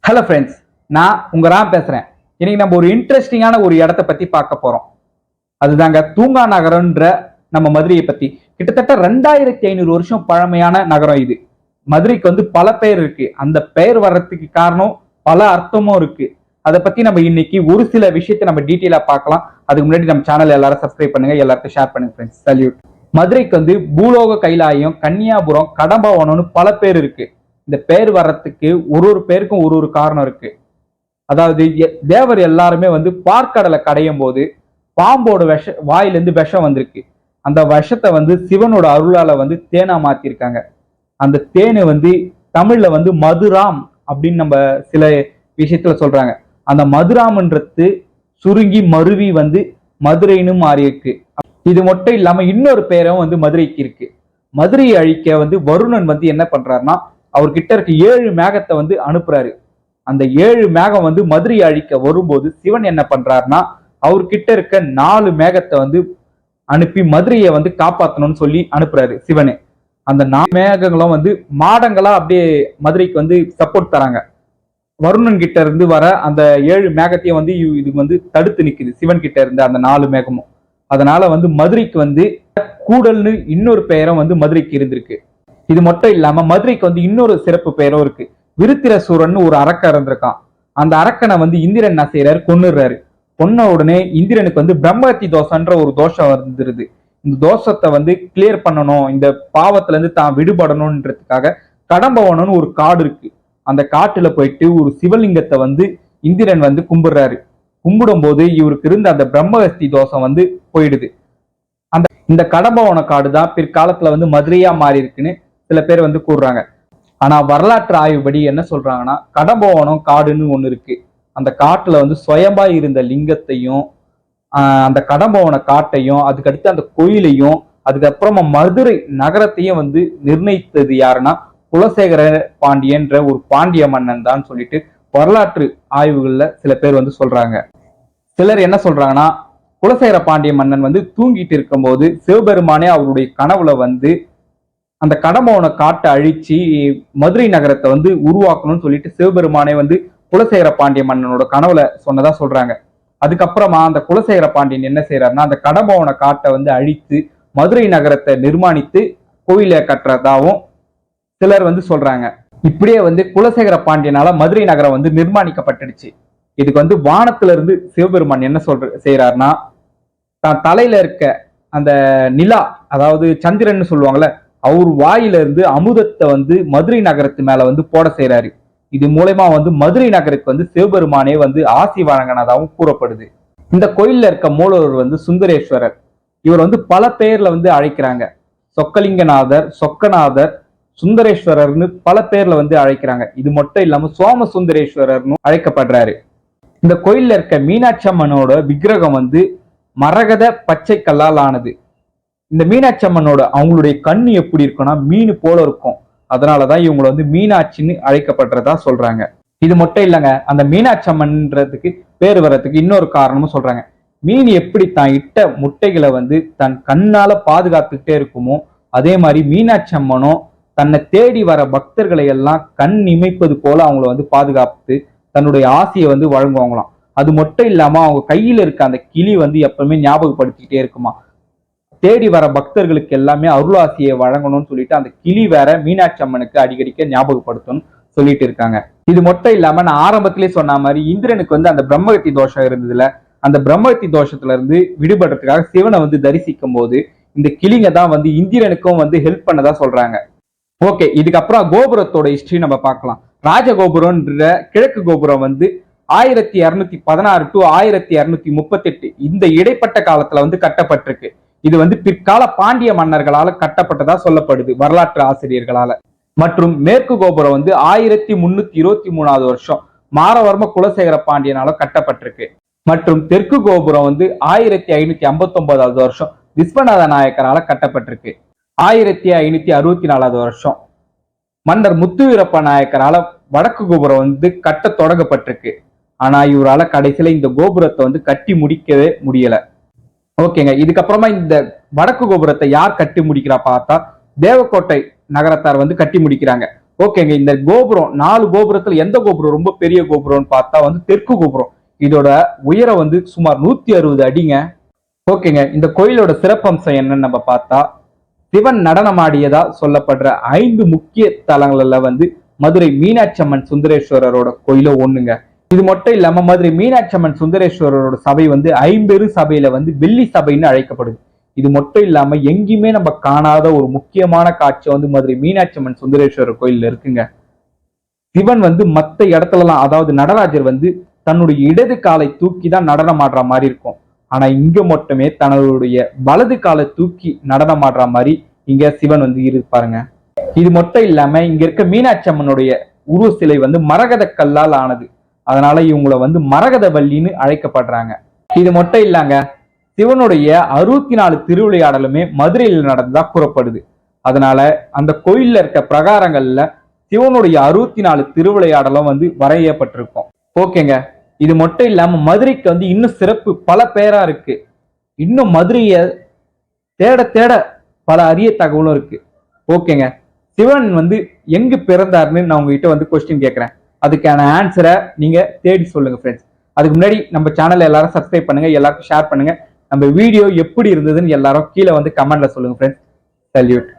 Hello friends, நான் உங்க ராம் பேசுறேன். இன்னைக்கு நம்ம ஒரு இன்ட்ரெஸ்டிங்கான ஒரு இடத்த பத்தி பார்க்க போறோம். அதுதாங்க தூங்கா நகரம்ன்ற நம்ம மதுரையை பத்தி. கிட்டத்தட்ட 2500 வருஷம் பழமையான நகரம் இது. மதுரைக்கு பல பெயர் இருக்கு. அந்த பெயர் வர்றதுக்கு காரணம் பல அர்த்தமும் இருக்கு. அதை பத்தி நம்ம இன்னைக்கு ஒரு சில விஷயத்தை நம்ம டீட்டெயிலா பார்க்கலாம். அதுக்கு முன்னாடி நம்ம சேனல் எல்லாரும் சப்ஸ்கிரைப் பண்ணுங்க, எல்லாருக்கும் ஷேர் பண்ணுங்க ஃப்ரெண்ட்ஸ். சல்யூட். மதுரைக்கு பூலோக கைலாயம், கன்னியாபுரம், கடம்பவனம்னு பல பேர் இருக்கு. இந்த பேர் வர்றதுக்கு ஒரு பேருக்கும் ஒரு காரணம் இருக்கு. அதாவது தேவர் எல்லாருமே பார்க்கடலை கடையும் போது பாம்போட வாயிலிருந்து விஷம் வந்திருக்கு. அந்த விஷத்தை சிவனோட அருளால தேனா மாத்திருக்காங்க. அந்த தேனு தமிழ்ல மதுராம் அப்படின்னு நம்ம சில விஷயத்துல சொல்றாங்க. அந்த மதுராம்ன்றது சுருங்கி மருவி மதுரைன்னு மாறி இருக்கு. இது மட்டும் இல்லாம இன்னொரு பேரும் மதுரைக்கு இருக்கு. மதுரையை அழிக்க வருணன் என்ன பண்றாருன்னா, அவர்கிட்ட இருக்க 7 மேகத்தை அனுப்புறாரு. அந்த 7 மேகம் மதுரையை அழிக்க வரும்போது சிவன் என்ன பண்றாருன்னா, அவர்கிட்ட இருக்க 4 மேகத்தை அனுப்பி மதுரையை காப்பாத்தணும்னு சொல்லி அனுப்புறாரு சிவனு. அந்த 4 மேகங்களும் மாடங்களா அப்படியே மதுரைக்கு சப்போர்ட் தராங்க. வருணன் கிட்ட இருந்து வர அந்த 7 மேகத்தையும் இது தடுத்து நிக்குது சிவன் கிட்ட இருந்து அந்த 4 மேகமும். அதனால மதுரைக்கு கூடல்னு இன்னொரு பெயரும் மதுரைக்கு இருந்திருக்கு. இது மட்டும் இல்லாம மதுரைக்கு இன்னொரு சிறப்பு பெயரும் இருக்கு. விருத்திரசூரன் ஒரு அரக்கன் இருந்திருக்கான். அந்த அரக்கனை இந்திரன் என்ன செய்யறாரு, கொன்னுடுறாரு. கொன்ன உடனே இந்திரனுக்கு பிரம்மஹத்தி தோஷன்ற ஒரு தோஷம் வந்துருது. இந்த தோஷத்தை கிளியர் பண்ணணும், இந்த பாவத்துல இருந்து தான் விடுபடணும்ன்றதுக்காக கடம்பவனம்னு ஒரு காடு இருக்கு. அந்த காட்டுல போயிட்டு ஒரு சிவலிங்கத்தை இந்திரன் கும்பிடுறாரு. கும்பிடும் போது இவருக்கு இருந்த அந்த பிரம்மஹஸ்தி தோஷம் போயிடுது. இந்த கடம்பவன காடு தான் பிற்காலத்துல மதுரையா மாறி இருக்குன்னு சில பேர் கூறுறாங்க. ஆனா வரலாற்று ஆய்வுபடி என்ன சொல்றாங்கன்னா, கடம்பவனம் காடுன்னு ஒண்ணு இருக்கு. அந்த காட்டுல சுயம்பா இருந்த லிங்கத்தையும் அந்த கடம்பவன காட்டையும் அதுக்கடுத்து அந்த கோயிலையும் அதுக்கப்புறமா மதுரை நகரத்தையும் நிர்ணயித்தது யாருன்னா குலசேகர பாண்டியன்ற ஒரு பாண்டிய மன்னன் தான் சொல்லிட்டு வரலாற்று ஆய்வுகள்ல சில பேர் சொல்றாங்க. சிலர் என்ன சொல்றாங்கன்னா, குலசேகர பாண்டிய மன்னன் தூங்கிட்டு இருக்கும்போது சிவபெருமானே அவருடைய கனவுல அந்த கடம்பவன காட்டை அழிச்சு மதுரை நகரத்தை உருவாக்கணும்னு சொல்லிட்டு சிவபெருமானே குலசேகர பாண்டிய மன்னனோட கனவுல சொன்னதா சொல்றாங்க. அதுக்கப்புறமா அந்த குலசேகர பாண்டியன் என்ன செய்யறாருன்னா, அந்த கடம்பவன காட்டை அழித்து மதுரை நகரத்தை நிர்மாணித்து கோயிலை கட்டுறதாவும் சிலர் சொல்றாங்க. இப்படியே குலசேகர பாண்டியனால மதுரை நகரம் நிர்மாணிக்கப்பட்டுடுச்சு. இதுக்கு வானத்துல இருந்து சிவபெருமான் என்ன செய்யறாருன்னா, தான் தலையில இருக்க அந்த நிலா, அதாவது சந்திரன் சொல்லுவாங்கல்ல, அவர் வாயில இருந்து அமுதத்தை மதுரை நகரத்து மேல போட செய்யறாரு. இது மூலமா மதுரை நகருக்கு சிவபெருமானே ஆசி வழங்கினதாகவும் கூறப்படுது. இந்த கோயில்ல இருக்க மூலவர் சுந்தரேஸ்வரர். இவர் பல பெயர்ல அழைக்கிறாங்க. சொக்கலிங்கநாதர், சொக்கநாதர், சுந்தரேஸ்வரர்னு பல பேர்ல அழைக்கிறாங்க. இது மட்டும் இல்லாம சோம சுந்தரேஸ்வரர்னு அழைக்கப்படுறாரு. இந்த கோயில்ல இருக்க மீனாட்சி அம்மனோட விக்கிரகம் மரகத பச்சை கல்லால் ஆனது. இந்த மீனாட்சி அம்மனோட அவங்களுடைய கண்ணு எப்படி இருக்குன்னா மீன் போல இருக்கும். அதனாலதான் இவங்களை மீனாட்சின்னு அழைக்கப்படுறதா சொல்றாங்க. இது மட்டும் இல்லைங்க, அந்த மீனாட்சி அம்மன்றதுக்கு பேர் வர்றதுக்கு இன்னொரு காரணமும் சொல்றாங்க. மீன் எப்படி தான் இட்ட முட்டைகளை தன் கண்ணால பாதுகாத்துக்கிட்டே இருக்குமோ, அதே மாதிரி மீனாட்சி அம்மனும் தன்னை தேடி வர பக்தர்களை எல்லாம் கண் இமைப்பது போல அவங்கள பாதுகாத்து தன்னுடைய ஆசையை வழங்குவாங்களாம். அது மட்டும் இல்லாம அவங்க கையில இருக்க அந்த கிளி எப்பவுமே ஞாபகப்படுத்திக்கிட்டே இருக்குமா. தேடி வர பக்தர்களுக்கு எல்லாமே அருளாசியை வழங்கணும்னு சொல்லிட்டு அந்த கிளி வேற மீனாட்சி அம்மனுக்கு அடிக்கடிக்க ஞாபகப்படுத்தணும்னு சொல்லிட்டு இருக்காங்க. இது மட்டும் இல்லாம நான் ஆரம்பத்திலேயே சொன்ன மாதிரி இந்திரனுக்கு அந்த பிரம்மஹத்தி தோஷம் இருந்ததுல, அந்த பிரம்மஹத்தி தோஷத்துல இருந்து விடுபடுறதுக்காக சிவனை தரிசிக்கும் போது இந்த கிளிங்க தான் இந்திரனுக்கும் ஹெல்ப் பண்ணதா சொல்றாங்க. ஓகே, இதுக்கப்புறம் கோபுரத்தோட ஹிஸ்டரி நம்ம பார்க்கலாம். ராஜகோபுரம்ன்ற கிழக்கு கோபுரம் 1216 டு 1238 இந்த இடைப்பட்ட காலத்துல கட்டப்பட்டிருக்கு. இது பிற்கால பாண்டிய மன்னர்களால கட்டப்பட்டதா சொல்லப்படுது வரலாற்று ஆசிரியர்களால. மற்றும் மேற்கு கோபுரம் 1323வது வருஷம் மாரவர்ம குலசேகர பாண்டியனால கட்டப்பட்டிருக்கு. மற்றும் தெற்கு கோபுரம் 1559வது வருஷம் விஸ்வநாத நாயக்கரால கட்டப்பட்டிருக்கு. 1564வது வருஷம் மன்னர் முத்துவீரப்ப நாயக்கரால வடக்கு கோபுரம் கட்ட தொடங்கப்பட்டிருக்கு. ஆனா இவரால கடைசியில இந்த கோபுரத்தை கட்டி முடிக்கவே முடியல. ஓகேங்க, இதுக்கப்புறமா இந்த வடக்கு கோபுரத்தை யார் கட்டி முடிக்கிறா பார்த்தா தேவக்கோட்டை நகரத்தார் கட்டி முடிக்கிறாங்க. ஓகேங்க, இந்த கோபுரம் 4 கோபுரத்துல எந்த கோபுரம் ரொம்ப பெரிய கோபுரம்னு பார்த்தா வந்து தெற்கு கோபுரம். இதோட உயரம் வந்து சுமார் 160 அடிங்க. ஓகேங்க, இந்த கோயிலோட சிறப்பம்சம் என்னன்னு நம்ம பார்த்தா, சிவன் நடனமாடியதா சொல்லப்படுற 5 முக்கிய தலங்கள்ல வந்து மதுரை மீனாட்சி அம்மன் சுந்தரேஸ்வரரோட கோயில ஒண்ணுங்க. இது மட்டும் இல்லாம மதுரை மீனாட்சி அம்மன் சுந்தரேஸ்வரரோட சபை வந்து ஐம்பெரு சபையில வந்து வெள்ளி சபைன்னு அழைக்கப்படுது. இது மட்டும் இல்லாம எங்கேயுமே நம்ம காணாத ஒரு முக்கியமான காட்சி வந்து மதுரை மீனாட்சி அம்மன் சுந்தரேஸ்வரர் கோயில்ல இருக்குங்க. சிவன் வந்து மத்த இடத்துலலாம், அதாவது நடராஜர் வந்து தன்னுடைய இடது காலை தூக்கி தான் நடனம் ஆடுற மாதிரி இருக்கும். ஆனா இங்க மட்டுமே தன்னுடைய வலது காலை தூக்கி நடனம் ஆடுற மாதிரி இங்க சிவன் வந்து இருப்பாருங்க. இது மட்டும் இல்லாம இங்க இருக்க மீனாட்சி அம்மனுடைய உருவ சிலை வந்து மரகத கல்லால் ஆனது. அதனால இவங்களை வந்து மரகத வள்ளின்னு அழைக்கப்படுறாங்க. இது மட்டும் இல்லாங்க, சிவனுடைய 64 திருவிளையாடலுமே மதுரையில் நடந்ததா கூறப்படுது. அதனால அந்த கோயில்ல இருக்க பிரகாரங்கள்ல சிவனுடைய 64 திருவிளையாடலும் வந்து வரையப்பட்டிருக்கும். ஓகேங்க, இது மட்டும் இல்லாம மதுரைக்கு வந்து இன்னும் சிறப்பு பல பேரா இருக்கு. இன்னும் மதுரைய தேட தேட பல அரிய தகவலும் இருக்கு. ஓகேங்க, சிவன் வந்து எங்கு பிறந்தாருன்னு நான் உங்ககிட்ட வந்து கொஸ்டின் கேட்கிறேன். அதுக்கான ஆன்சரை நீங்க தேடி சொல்லுங்க ஃப்ரெண்ட்ஸ். அதுக்கு முன்னாடி நம்ம சேனலை எல்லாரும் சப்ஸ்கிரைப் பண்ணுங்க, எல்லாருக்கும் ஷேர் பண்ணுங்க. நம்ம வீடியோ எப்படி இருந்ததுன்னு எல்லாரும் கீழே வந்து கமெண்ட்ல சொல்லுங்க ஃப்ரெண்ட்ஸ். சல்யூட்.